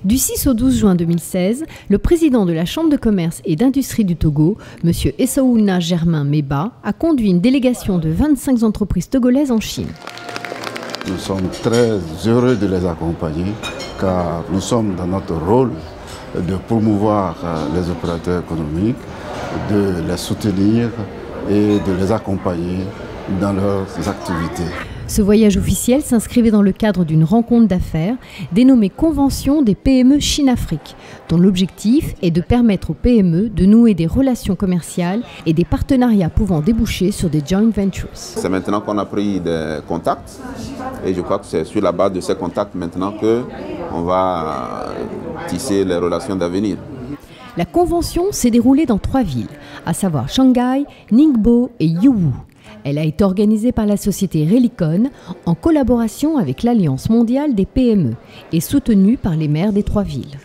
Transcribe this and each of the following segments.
Du 6 au 12 juin 2016, le président de la Chambre de commerce et d'industrie du Togo, M. Essaouna Germain Meba, a conduit une délégation de 25 entreprises togolaises en Chine. Nous sommes très heureux de les accompagner car nous sommes dans notre rôle de promouvoir les opérateurs économiques, de les soutenir et de les accompagner dans leurs activités. Ce voyage officiel s'inscrivait dans le cadre d'une rencontre d'affaires dénommée Convention des PME Chine-Afrique, dont l'objectif est de permettre aux PME de nouer des relations commerciales et des partenariats pouvant déboucher sur des joint ventures. C'est maintenant qu'on a pris des contacts et je crois que c'est sur la base de ces contacts maintenant qu'on va tisser les relations d'avenir. La convention s'est déroulée dans 3 villes, à savoir Shanghai, Ningbo et Yiwu. Elle a été organisée par la société Relicon en collaboration avec l'Alliance mondiale des PME et soutenue par les maires des 3 villes.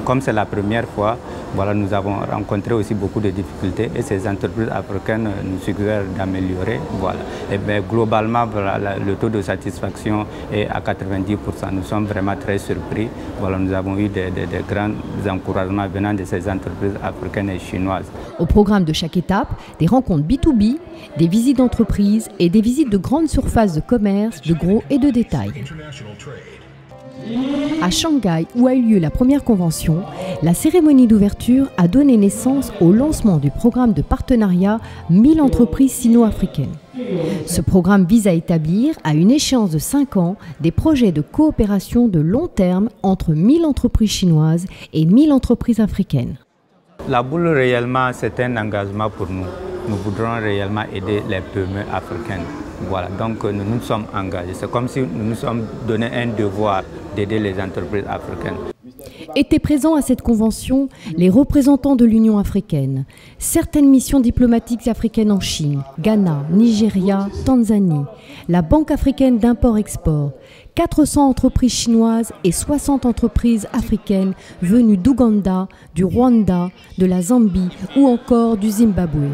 Comme c'est la première fois, voilà, nous avons rencontré aussi beaucoup de difficultés et ces entreprises africaines nous suggèrent d'améliorer. Voilà. Et bien, globalement, voilà, le taux de satisfaction est à 90%. Nous sommes vraiment très surpris. Voilà, nous avons eu des grands encouragements venant de ces entreprises africaines et chinoises. Au programme de chaque étape, des rencontres B2B, des visites d'entreprise et des visites de grandes surfaces de commerce, de gros et de détail. À Shanghai, où a eu lieu la première convention, la cérémonie d'ouverture a donné naissance au lancement du programme de partenariat 1000 entreprises sino-africaines. Ce programme vise à établir, à une échéance de 5 ans, des projets de coopération de long terme entre 1000 entreprises chinoises et 1000 entreprises africaines. La boule, réellement, c'est un engagement pour nous. Nous voudrons réellement aider les PME africaines. Voilà, donc nous nous sommes engagés. C'est comme si nous nous sommes donné un devoir d'aider les entreprises africaines. Étaient présents à cette convention les représentants de l'Union africaine, certaines missions diplomatiques africaines en Chine, Ghana, Nigeria, Tanzanie, la Banque africaine d'import-export, 400 entreprises chinoises et 60 entreprises africaines venues d'Ouganda, du Rwanda, de la Zambie ou encore du Zimbabwe.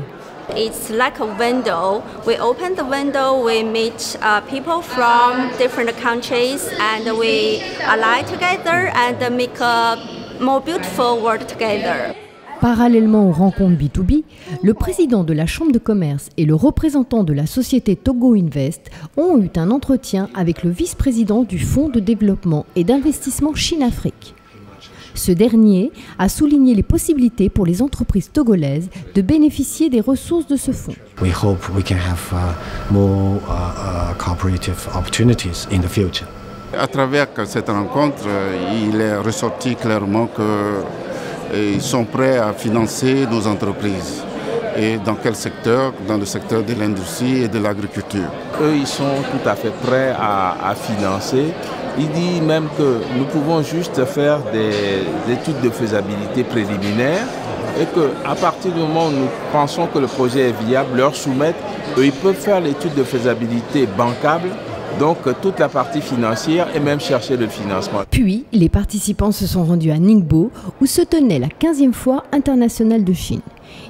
It's like a window. We open the window, we meet people from different countries and we ally together and make a more beautiful world together. Parallèlement aux rencontres B2B, le président de la Chambre de commerce et le représentant de la société Togo Invest ont eu un entretien avec le vice-président du Fonds de développement et d'investissement Chine-Afrique. Ce dernier a souligné les possibilités pour les entreprises togolaises de bénéficier des ressources de ce fonds. We hope we can have more cooperative opportunities in the future. À travers cette rencontre, il est ressorti clairement qu'ils sont prêts à financer nos entreprises. Et dans quel secteur? Dans le secteur de l'industrie et de l'agriculture. Eux, ils sont tout à fait prêts à financer. Il dit même que nous pouvons juste faire des études de faisabilité préliminaires et qu'à partir du moment où nous pensons que le projet est viable, leur soumettre, eux, ils peuvent faire l'étude de faisabilité bancable, donc toute la partie financière et même chercher le financement. Puis, les participants se sont rendus à Ningbo où se tenait la 15e foire internationale de Chine.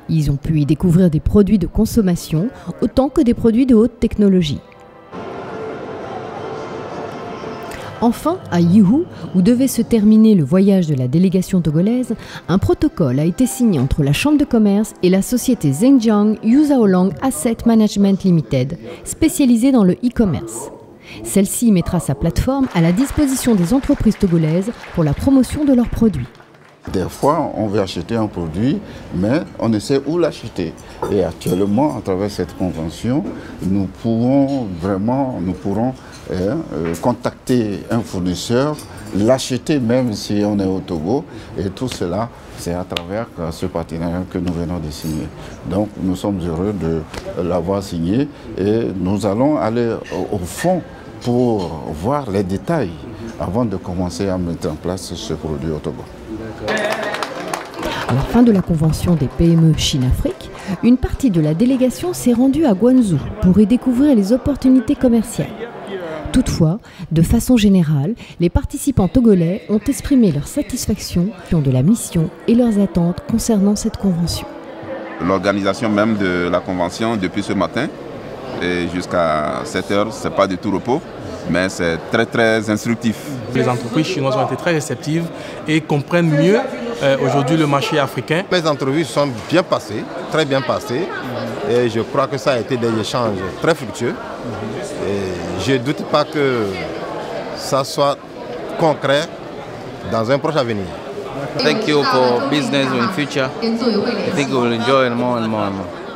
Ils ont pu y découvrir des produits de consommation autant que des produits de haute technologie. Enfin, à Yiwu, où devait se terminer le voyage de la délégation togolaise, un protocole a été signé entre la Chambre de commerce et la société Zhenjiang Yuzaolang Asset Management Limited, spécialisée dans le e-commerce. Celle-ci mettra sa plateforme à la disposition des entreprises togolaises pour la promotion de leurs produits. Des fois, on veut acheter un produit, mais on ne sait où l'acheter. Et actuellement, à travers cette convention, nous pourrons contacter un fournisseur, l'acheter même si on est au Togo. Et tout cela, c'est à travers ce partenariat que nous venons de signer. Donc, nous sommes heureux de l'avoir signé et nous allons aller au fond pour voir les détails avant de commencer à mettre en place ce produit au Togo. À la fin de la convention des PME Chine-Afrique, une partie de la délégation s'est rendue à Guangzhou pour y découvrir les opportunités commerciales. Toutefois, de façon générale, les participants togolais ont exprimé leur satisfaction de la mission et leurs attentes concernant cette convention. L'organisation même de la convention depuis ce matin et jusqu'à 7 heures, ce n'est pas du tout repos. mais c'est très très instructif. Les entreprises chinoises ont été très réceptives et comprennent mieux aujourd'hui le marché africain. Les entrevues sont bien passées, très bien passées, et je crois que ça a été des échanges très fructueux. Et je ne doute pas que ça soit concret dans un proche avenir. Thank you for business in future. I think we will enjoy it more and more and more.